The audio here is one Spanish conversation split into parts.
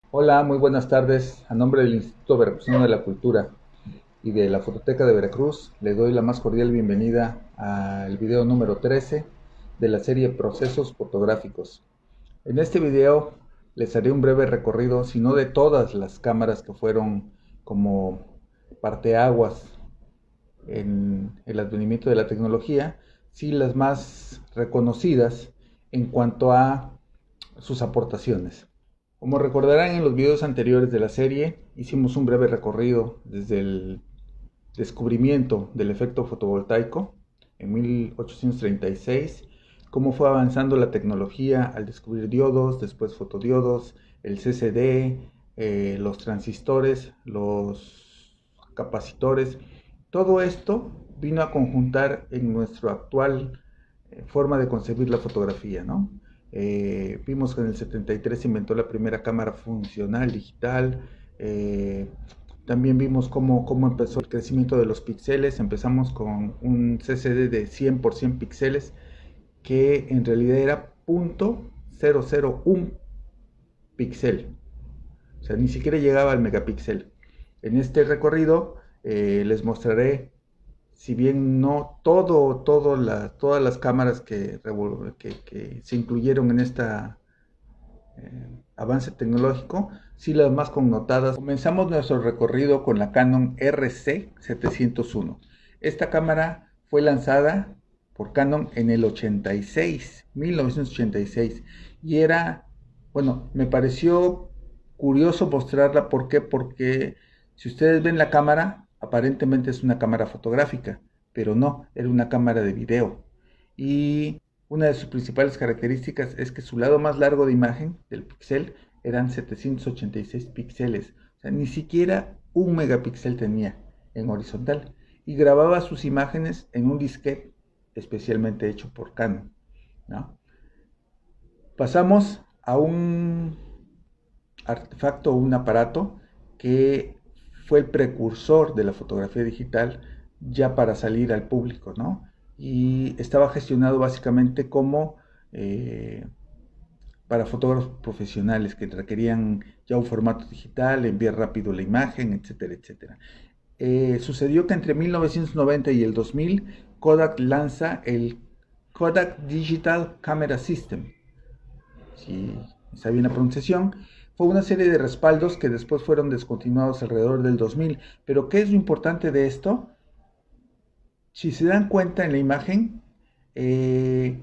Hola, muy buenas tardes. A nombre del Instituto Veracruzano de la Cultura y de la Fototeca de Veracruz, le doy la más cordial bienvenida al video número 13 de la serie Procesos Fotográficos. En este video les haré un breve recorrido, si no de todas las cámaras que fueron como parteaguas en el advenimiento de la tecnología, sí las más reconocidas en cuanto a sus aportaciones. Como recordarán en los videos anteriores de la serie, hicimos un breve recorrido desde el descubrimiento del efecto fotovoltaico en 1836, cómo fue avanzando la tecnología al descubrir diodos, después fotodiodos, el CCD, los transistores, los capacitores. Todo esto vino a conjuntar en nuestra actual forma de concebir la fotografía, ¿no? Vimos que en el 73 se inventó la primera cámara funcional digital. También vimos cómo empezó el crecimiento de los píxeles. Empezamos con un CCD de 100 por 100 píxeles, que en realidad era 0.001 píxel. O sea, ni siquiera llegaba al megapíxel. En este recorrido les mostraré, si bien no todas las cámaras que se incluyeron en esta avance tecnológico, sí las más connotadas. Comenzamos nuestro recorrido con la Canon RC701. Esta cámara fue lanzada por Canon en el 86, 1986, y era, bueno, me pareció curioso mostrarla. ¿Por qué? Porque si ustedes ven la cámara, aparentemente es una cámara fotográfica, pero no, era una cámara de video. Y una de sus principales características es que su lado más largo de imagen del píxel eran 786 píxeles. O sea, ni siquiera un megapíxel tenía en horizontal. Y grababa sus imágenes en un disquete especialmente hecho por Canon, ¿no? Pasamos a un artefacto, un aparato que fue el precursor de la fotografía digital ya para salir al público, ¿no? Y estaba gestionado básicamente como para fotógrafos profesionales que requerían ya un formato digital, enviar rápido la imagen, etcétera, etcétera. Sucedió que entre 1990 y el 2000, Kodak lanza el Kodak Digital Camera System, si está bien la pronunciación. Fue una serie de respaldos que después fueron descontinuados alrededor del 2000. Pero ¿qué es lo importante de esto? Si se dan cuenta en la imagen, eh,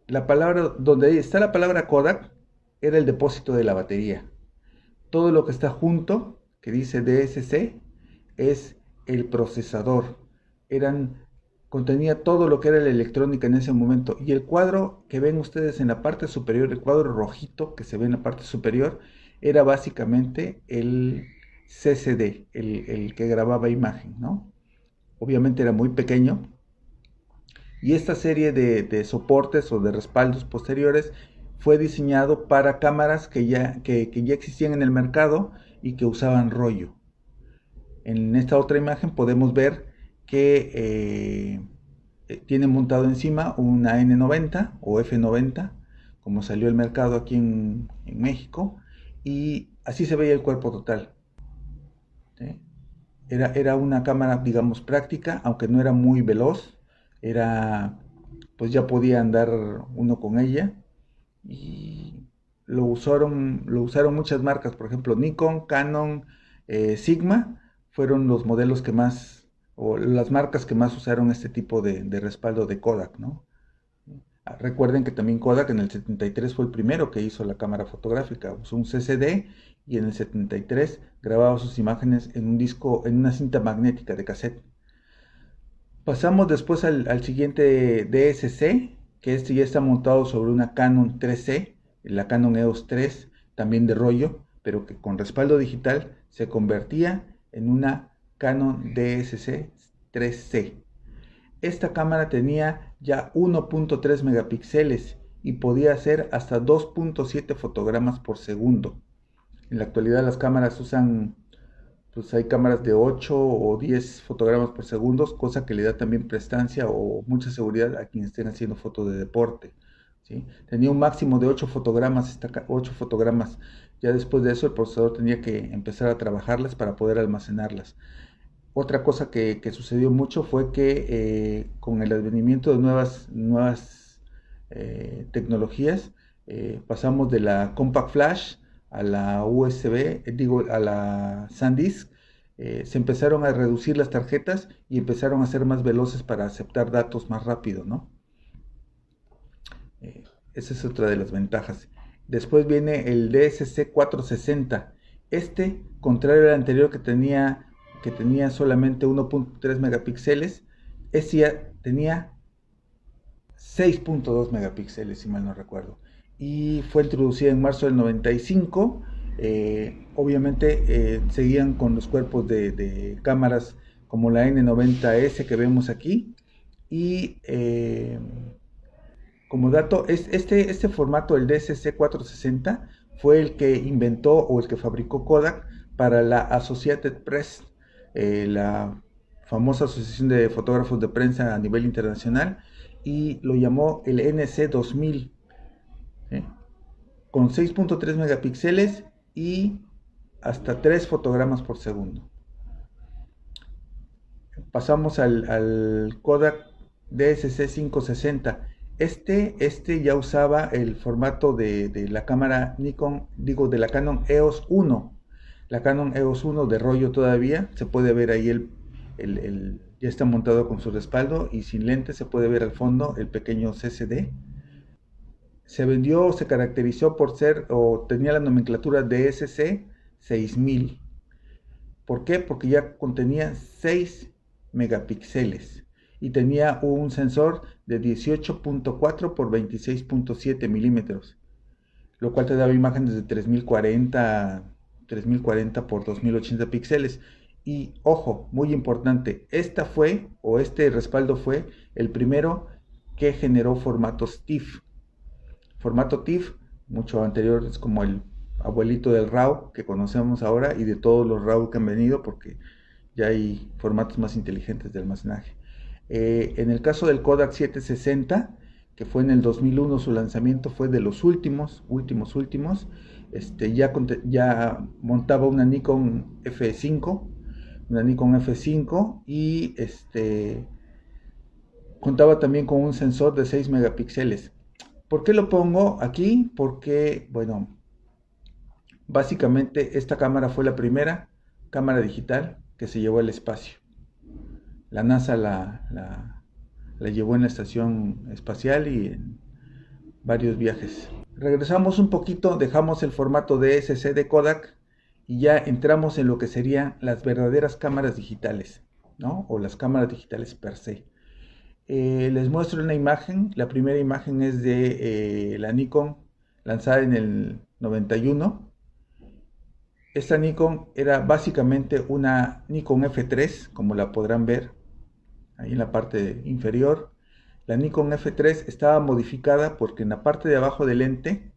la palabra, donde está la palabra Kodak, era el depósito de la batería. Todo lo que está junto, que dice DSC, es el procesador. Eran, contenía todo lo que era la electrónica en ese momento. Y el cuadro que ven ustedes en la parte superior, el cuadro rojito que se ve en la parte superior, era básicamente el CCD, el que grababa imagen, ¿no? Obviamente era muy pequeño, y esta serie de soportes o de respaldos posteriores fue diseñado para cámaras que ya existían en el mercado y que usaban rollo. En esta otra imagen podemos ver que tiene montado encima una N90 o F90, como salió al mercado aquí en México, y así se veía el cuerpo total, ¿sí? Era una cámara, digamos, práctica, aunque no era muy veloz. Era, pues ya podía andar uno con ella. Y lo usaron muchas marcas, por ejemplo, Nikon, Canon, Sigma, fueron los modelos que más, o las marcas que más usaron este tipo de respaldo de Kodak, ¿no? Recuerden que también Kodak en el 73 fue el primero que hizo la cámara fotográfica. Usó un CCD y en el 73 grababa sus imágenes en un disco, en una cinta magnética de cassette. Pasamos después al siguiente DSC, que este ya está montado sobre una Canon 3C, la Canon EOS 3, también de rollo, pero que con respaldo digital se convertía en una Canon DSC 3C. Esta cámara tenía ya 1.3 megapíxeles y podía hacer hasta 2.7 fotogramas por segundo. En la actualidad las cámaras usan, pues hay cámaras de 8 o 10 fotogramas por segundo, cosa que le da también prestancia o mucha seguridad a quienes estén haciendo fotos de deporte, ¿sí? Tenía un máximo de 8 fotogramas, 8 fotogramas Ya después de eso el procesador tenía que empezar a trabajarlas para poder almacenarlas. Otra cosa que sucedió mucho fue que con el advenimiento de nuevas tecnologías, pasamos de la Compact Flash a la USB, a la SanDisk. Se empezaron a reducir las tarjetas y empezaron a ser más veloces para aceptar datos más rápido, ¿no? Esa es otra de las ventajas. Después viene el DSC 460. Este, contrario al anterior que tenía solamente 1.3 megapíxeles, este ya tenía 6.2 megapíxeles, si mal no recuerdo. Y fue introducida en marzo del 95. Obviamente seguían con los cuerpos de cámaras como la N90S que vemos aquí. Y como dato, este formato, el DSC 460, fue el que inventó o el que fabricó Kodak para la Associated Press, la famosa asociación de fotógrafos de prensa a nivel internacional, y lo llamó el NC 2000, ¿sí? Con 6.3 megapíxeles y hasta 3 fotogramas por segundo. Pasamos al Kodak DSC 560. Este ya usaba el formato de la cámara Nikon, digo, de la Canon EOS 1. La Canon EOS 1 de rollo todavía. Se puede ver ahí ya está montado con su respaldo y sin lente se puede ver al fondo el pequeño CCD. Se caracterizó por ser, o tenía la nomenclatura DSC 6000. ¿Por qué? Porque ya contenía 6 megapíxeles y tenía un sensor de 18.4 por 26.7 milímetros, lo cual te daba imágenes de 3040 por 2080 píxeles. Y ojo, muy importante, este respaldo fue el primero que generó formatos TIFF. Formato TIFF, mucho anterior, es como el abuelito del RAW que conocemos ahora y de todos los RAW que han venido, porque ya hay formatos más inteligentes de almacenaje. En el caso del Kodak 760, que fue en el 2001 su lanzamiento, fue de los últimos. Ya montaba una Nikon F5 y contaba también con un sensor de 6 megapíxeles. ¿Por qué lo pongo aquí? Porque, bueno, básicamente esta cámara fue la primera cámara digital que se llevó al espacio. La NASA la llevó en la estación espacial y en varios viajes. Regresamos un poquito, dejamos el formato DSC de Kodak y ya entramos en lo que serían las verdaderas cámaras digitales, ¿no? O las cámaras digitales per se. Les muestro una imagen. La primera imagen es de la Nikon lanzada en el 91. Esta Nikon era básicamente una Nikon F3, como la podrán ver ahí en la parte inferior. La Nikon F3 estaba modificada porque en la parte de abajo del lente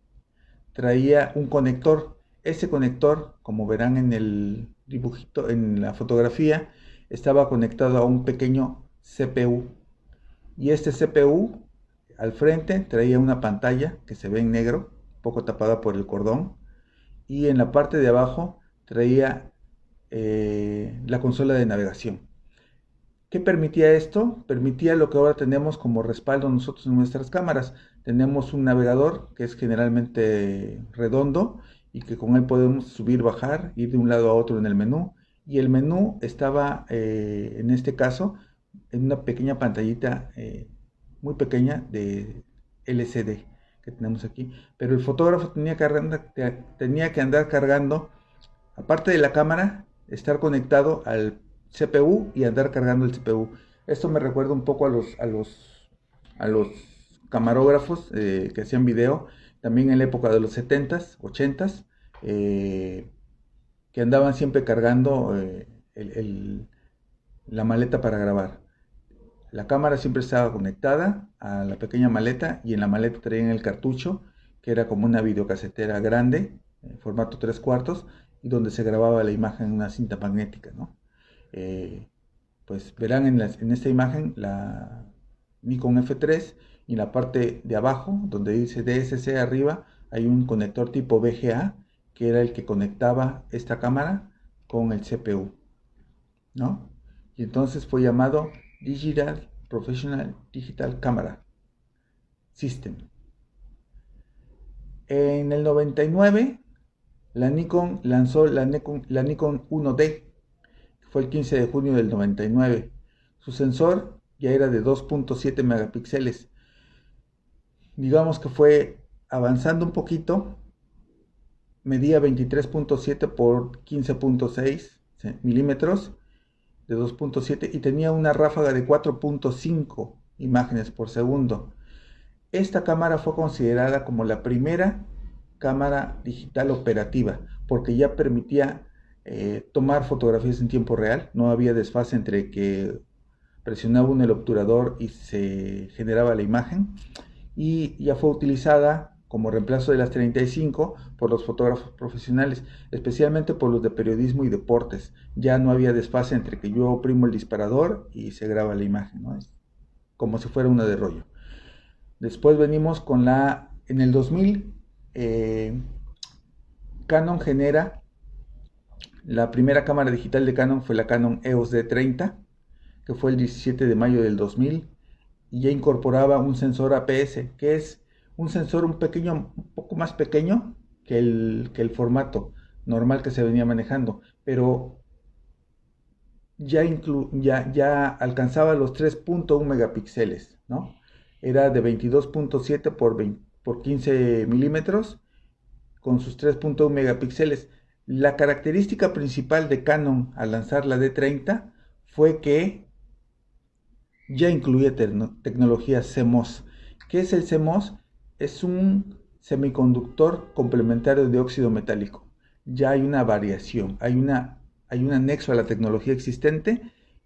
traía un conector. Ese conector, como verán en el dibujito, en la fotografía, estaba conectado a un pequeño CPU. Y este CPU al frente traía una pantalla que se ve en negro, un poco tapada por el cordón. Y en la parte de abajo traía la consola de navegación. ¿Qué permitía esto? Permitía lo que ahora tenemos como respaldo nosotros en nuestras cámaras. Tenemos un navegador que es generalmente redondo y que con él podemos subir, bajar, ir de un lado a otro en el menú. Y el menú estaba, en este caso, en una pequeña pantallita muy pequeña de LCD que tenemos aquí. Pero el fotógrafo tenía que andar cargando, aparte de la cámara, estar conectado al CPU y andar cargando el CPU. Esto me recuerda un poco a los camarógrafos que hacían video, también en la época de los 70s, 80s, que andaban siempre cargando la maleta para grabar. La cámara siempre estaba conectada a la pequeña maleta y en la maleta traían el cartucho, que era como una videocasetera grande, en formato 3/4, y donde se grababa la imagen en una cinta magnética, ¿no? Pues verán en esta imagen la Nikon F3 y en la parte de abajo, donde dice DSC arriba, hay un conector tipo VGA que era el que conectaba esta cámara con el CPU, ¿no? Y entonces fue llamado Digital Professional Digital Camera System. En el 99, la Nikon lanzó la Nikon 1D, que fue el 15 de junio del 99. Su sensor ya era de 2.7 megapíxeles. Digamos que fue avanzando un poquito, medía 23.7 por 15.6 milímetros de 2.7 y tenía una ráfaga de 4.5 imágenes por segundo. Esta cámara fue considerada como la primera cámara digital operativa porque ya permitía tomar fotografías en tiempo real. No había desfase entre que presionaba uno el obturador y se generaba la imagen, y ya fue utilizada como reemplazo de las 35 por los fotógrafos profesionales, especialmente por los de periodismo y deportes. Ya no había desfase entre que yo oprimo el disparador y se graba la imagen, ¿no? Es como si fuera una de rollo. Después venimos con en el 2000, Canon genera la primera cámara digital de Canon. Fue la Canon EOS D30, que fue el 17 de mayo del 2000, y ya incorporaba un sensor APS, que es un sensor un poco más pequeño que el formato normal que se venía manejando, pero ya alcanzaba los 3.1 megapíxeles, ¿no? Era de 22.7 por 15 milímetros con sus 3.1 megapíxeles. La característica principal de Canon al lanzar la D30 fue que ya incluye tecnología CMOS. ¿Qué es el CMOS? Es un semiconductor complementario de óxido metálico. Ya hay una variación, hay un anexo a la tecnología existente,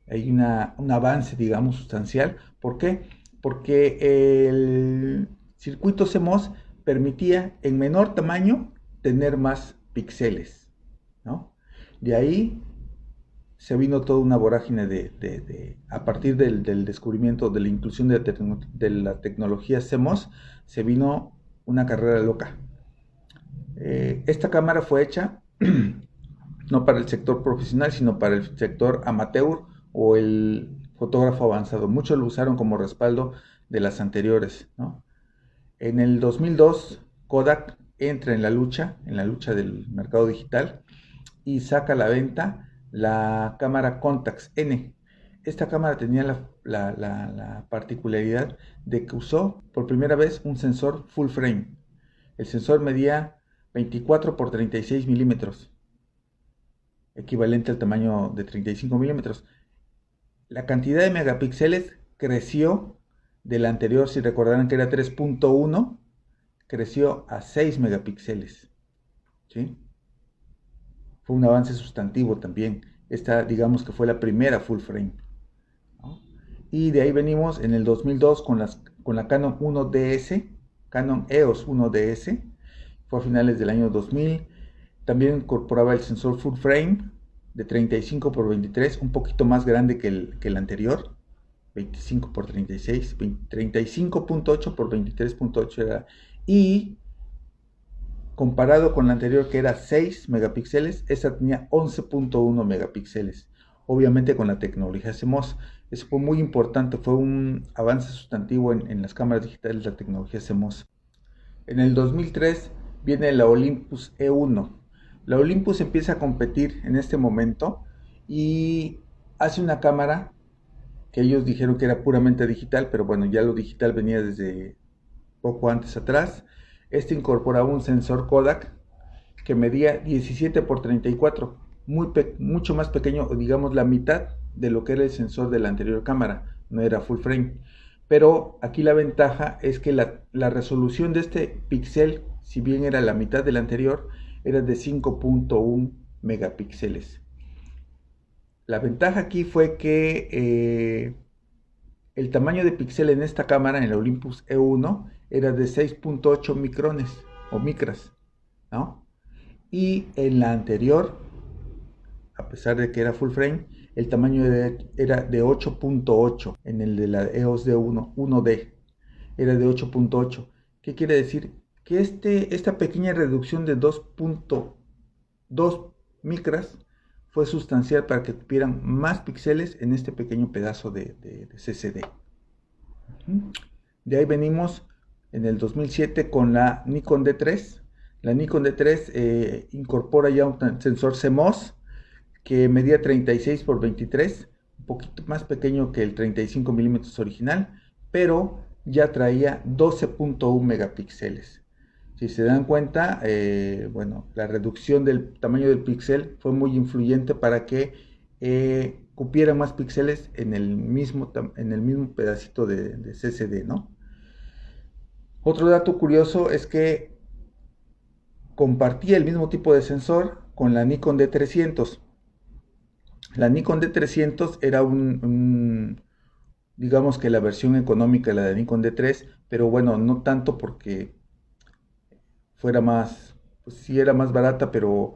hay un avance, digamos, sustancial. ¿Por qué? Porque el circuito CMOS permitía en menor tamaño tener más píxeles, ¿no? De ahí se vino toda una vorágine a partir del descubrimiento, de la inclusión de la tecnología CMOS, se vino una carrera loca. Esta cámara fue hecha no para el sector profesional, sino para el sector amateur o el fotógrafo avanzado. Muchos lo usaron como respaldo de las anteriores, ¿no? En el 2002, Kodak entra en la lucha del mercado digital, y saca a la venta la cámara Contax N. Esta cámara tenía la particularidad de que usó por primera vez un sensor full frame. El sensor medía 24 por 36 milímetros, equivalente al tamaño de 35 milímetros. La cantidad de megapíxeles creció del anterior. Si recordarán que era 3.1, creció a 6 megapíxeles, ¿sí? Fue un avance sustantivo también. Esta, digamos que fue la primera full frame, ¿no? Y de ahí venimos en el 2002 con la Canon 1DS, Canon EOS 1DS, fue a finales del año 2000. También incorporaba el sensor full frame de 35 por 23, un poquito más grande que el anterior, 25 por 36, 35.8 por 23.8 era. Y comparado con la anterior, que era 6 megapíxeles, esta tenía 11.1 megapíxeles. Obviamente con la tecnología CMOS. Eso fue muy importante, fue un avance sustantivo en las cámaras digitales, la tecnología CMOS. En el 2003 viene la Olympus E1. La Olympus empieza a competir en este momento y hace una cámara que ellos dijeron que era puramente digital, pero bueno, ya lo digital venía desde poco antes atrás. Este incorporaba un sensor Kodak que medía 17 por 34, mucho más pequeño, digamos la mitad de lo que era el sensor de la anterior cámara. No era full frame, pero aquí la ventaja es que la resolución de este píxel, si bien era la mitad del anterior, era de 5.1 megapíxeles. La ventaja aquí fue que el tamaño de píxel en esta cámara, en la Olympus E1, era de 6.8 micrones o micras, ¿no? Y en la anterior, a pesar de que era full frame, el tamaño era de 8.8. En el de la EOS D1, 1D, era de 8.8. ¿Qué quiere decir? Que esta pequeña reducción de 2 micras fue sustancial para que cupieran más píxeles en este pequeño pedazo de CCD. De ahí venimos en el 2007 con la Nikon D3. La Nikon D3 incorpora ya un sensor CMOS que medía 36 por 23, un poquito más pequeño que el 35 milímetros original, pero ya traía 12.1 megapíxeles. Si se dan cuenta, bueno, la reducción del tamaño del píxel fue muy influyente para que cupiera más píxeles en el mismo pedacito de CCD, ¿no? Otro dato curioso es que compartía el mismo tipo de sensor con la Nikon D300. La Nikon D300 era digamos que la versión económica de la de Nikon D3, pero bueno, no tanto porque fuera más, pues sí era más barata, pero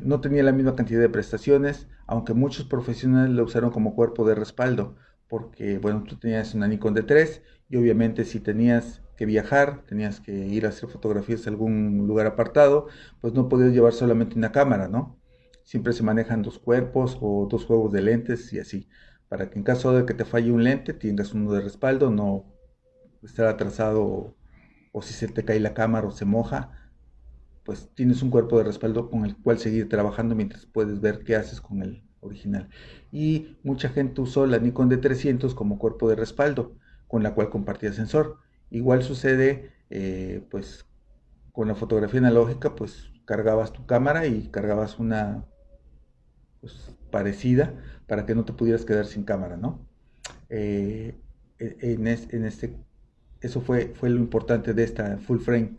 no tenía la misma cantidad de prestaciones, aunque muchos profesionales la usaron como cuerpo de respaldo, porque bueno, tú tenías una Nikon D3 y obviamente si tenías que viajar, tenías que ir a hacer fotografías a algún lugar apartado, pues no podías llevar solamente una cámara, ¿no? Siempre se manejan 2 cuerpos o 2 juegos de lentes y así, para que en caso de que te falle un lente, tengas uno de respaldo, no estar atrasado o si se te cae la cámara o se moja, pues tienes un cuerpo de respaldo con el cual seguir trabajando mientras puedes ver qué haces con el original. Y mucha gente usó la Nikon D300 como cuerpo de respaldo, con la cual compartía sensor. Igual sucede, pues, con la fotografía analógica, pues cargabas tu cámara y cargabas una pues, parecida para que no te pudieras quedar sin cámara, ¿no? Eh, eso fue lo importante de esta full frame,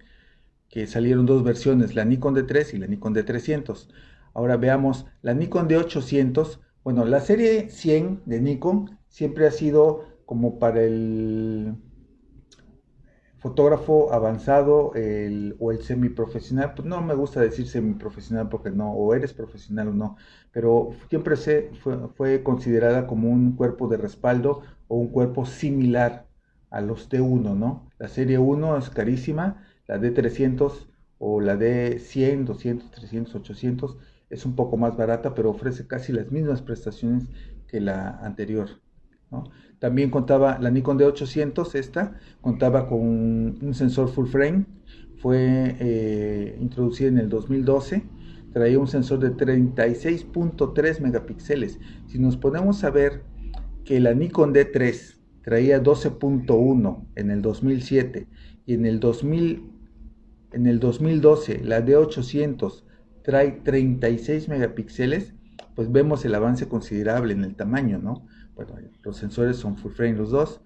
que salieron 2 versiones, la Nikon D3 y la Nikon D300. Ahora veamos la Nikon D800. Bueno, la serie 100 de Nikon siempre ha sido como para el fotógrafo avanzado o el semiprofesional. Pues no me gusta decir semiprofesional porque no, o eres profesional o no, pero siempre fue considerada como un cuerpo de respaldo o un cuerpo similar a los D1, ¿no? La serie 1 es carísima, la D300 o la D100, 200, 300, 800 es un poco más barata, pero ofrece casi las mismas prestaciones que la anterior, ¿no? También contaba la Nikon D800, contaba con un sensor full frame, fue introducida en el 2012, traía un sensor de 36.3 megapíxeles. Si nos ponemos a ver que la Nikon D3 traía 12.1 en el 2007 y en el 2012 la D800 trae 36 megapíxeles, pues vemos el avance considerable en el tamaño, ¿no? Bueno, los sensores son full frame los dos.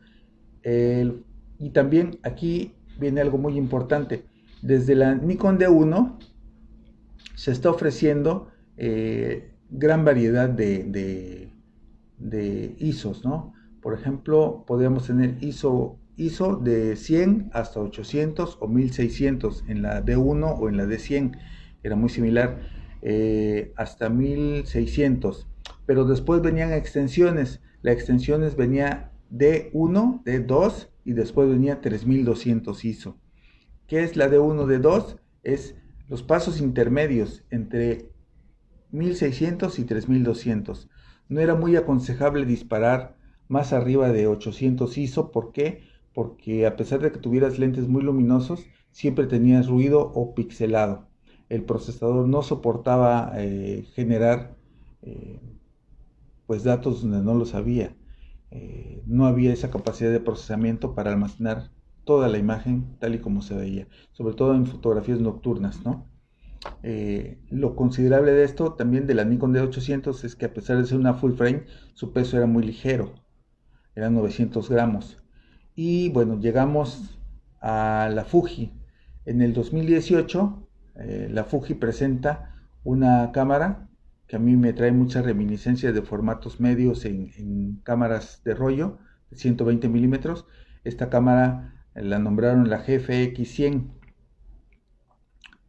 Y también aquí viene algo muy importante. Desde la Nikon D1 se está ofreciendo gran variedad de ISOs, ¿no? Por ejemplo, podríamos tener ISO de 100 hasta 800 o 1600 en la D1 o en la D100, era muy similar, hasta 1600. Pero después venían extensiones. Las extensiones venía D1, D2 y después venía 3200 ISO. ¿Qué es la D1, D2? Es los pasos intermedios entre 1600 y 3200. No era muy aconsejable disparar más arriba de 800 ISO. ¿Por qué? Porque a pesar de que tuvieras lentes muy luminosos, siempre tenías ruido o pixelado. El procesador no soportaba generar pues datos donde no los había. No había esa capacidad de procesamiento para almacenar toda la imagen tal y como se veía, sobre todo en fotografías nocturnas, ¿no? Lo considerable de esto también de la Nikon D800 es que a pesar de ser una full frame, su peso era muy ligero, eran 900 gramos. Y bueno, llegamos a la Fuji. En el 2018, la Fuji presenta una cámara que a mí me trae muchas reminiscencias de formatos medios en cámaras de rollo de 120 milímetros. Esta cámara la nombraron la GFX100.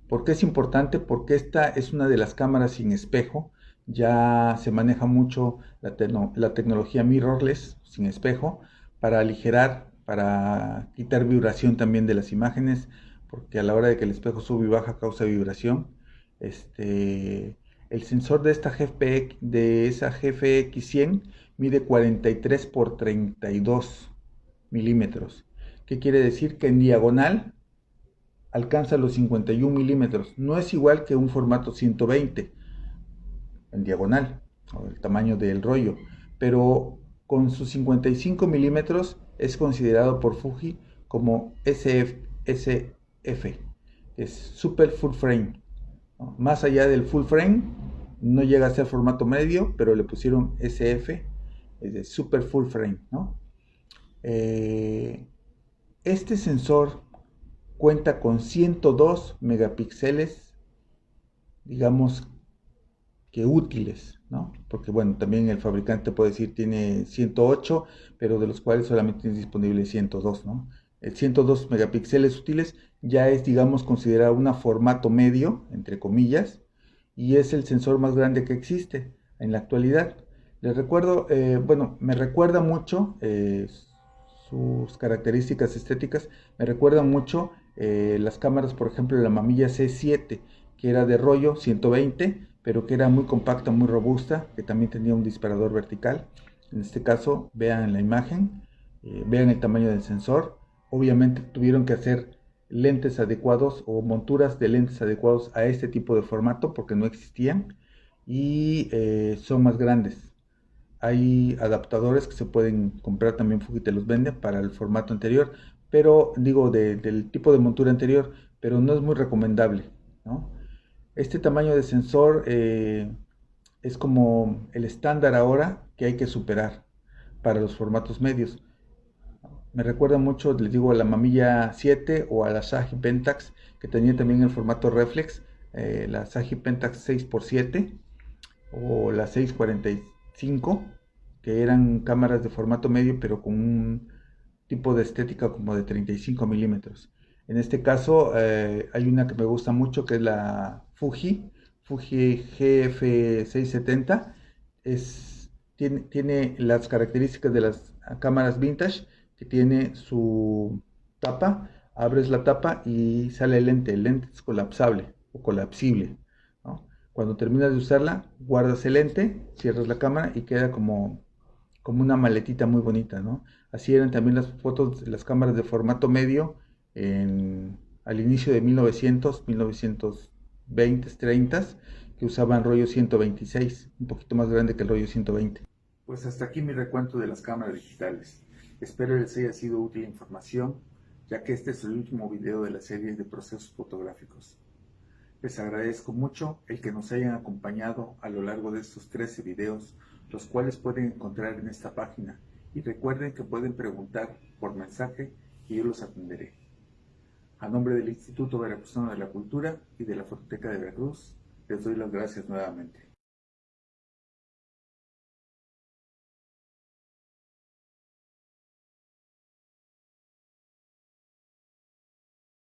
¿Por qué es importante? Porque esta es una de las cámaras sin espejo. Ya se maneja mucho la tecnología mirrorless, sin espejo, para aligerar, para quitar vibración también de las imágenes, porque a la hora de que el espejo sube y baja causa vibración. El sensor de esta de esa GFX100 mide 43 por 32 milímetros. ¿Qué quiere decir? Que en diagonal alcanza los 51 milímetros. No es igual que un formato 120 en diagonal, o el tamaño del rollo, pero con sus 55 milímetros es considerado por Fuji como SF, es Super Full Frame, ¿no? Más allá del Full Frame, no llega a ser formato medio, pero le pusieron SF, es de Super Full Frame, ¿no? Este sensor cuenta con 102 megapíxeles, digamos que útiles, ¿no? Porque bueno, también el fabricante puede decir tiene 108, pero de los cuales solamente es disponible 102, ¿no? El 102 megapíxeles útiles ya es, digamos, considerado un formato medio, entre comillas, y es el sensor más grande que existe en la actualidad. Les recuerdo, bueno, me recuerda mucho sus características estéticas, me recuerda mucho las cámaras, por ejemplo, la Mamilla C7, que era de rollo 120, pero que era muy compacta, muy robusta, que también tenía un disparador vertical. En este caso, vean la imagen, vean el tamaño del sensor. Obviamente tuvieron que hacer lentes adecuados o monturas de lentes adecuados a este tipo de formato porque no existían y son más grandes. Hay adaptadores que se pueden comprar, también Fuji te los vende para el formato anterior, pero digo del tipo de montura anterior, pero no es muy recomendable, ¿no? Este tamaño de sensor es como el estándar ahora que hay que superar para los formatos medios. Me recuerda mucho, les digo, a la Mamilla 7 o a la Saji Pentax, que tenía también el formato reflex, la Saji Pentax 6x7 o la 645, que eran cámaras de formato medio, pero con un tipo de estética como de 35 milímetros. En este caso, hay una que me gusta mucho, que es la Fuji GF670. Tiene las características de las cámaras vintage, que tiene su tapa, abres la tapa y sale el lente es colapsable o colapsible, ¿no? Cuando terminas de usarla, guardas el lente, cierras la cámara y queda como una maletita muy bonita, ¿no? Así eran también las fotos, las cámaras de formato medio al inicio de 1920, 30, que usaban rollo 126, un poquito más grande que el rollo 120. Pues hasta aquí mi recuento de las cámaras digitales. Espero les haya sido útil la información, ya que este es el último video de la serie de procesos fotográficos. Les agradezco mucho el que nos hayan acompañado a lo largo de estos 13 videos, los cuales pueden encontrar en esta página, y recuerden que pueden preguntar por mensaje y yo los atenderé. A nombre del Instituto Veracruzano de la Cultura y de la Fototeca de Veracruz, les doy las gracias nuevamente.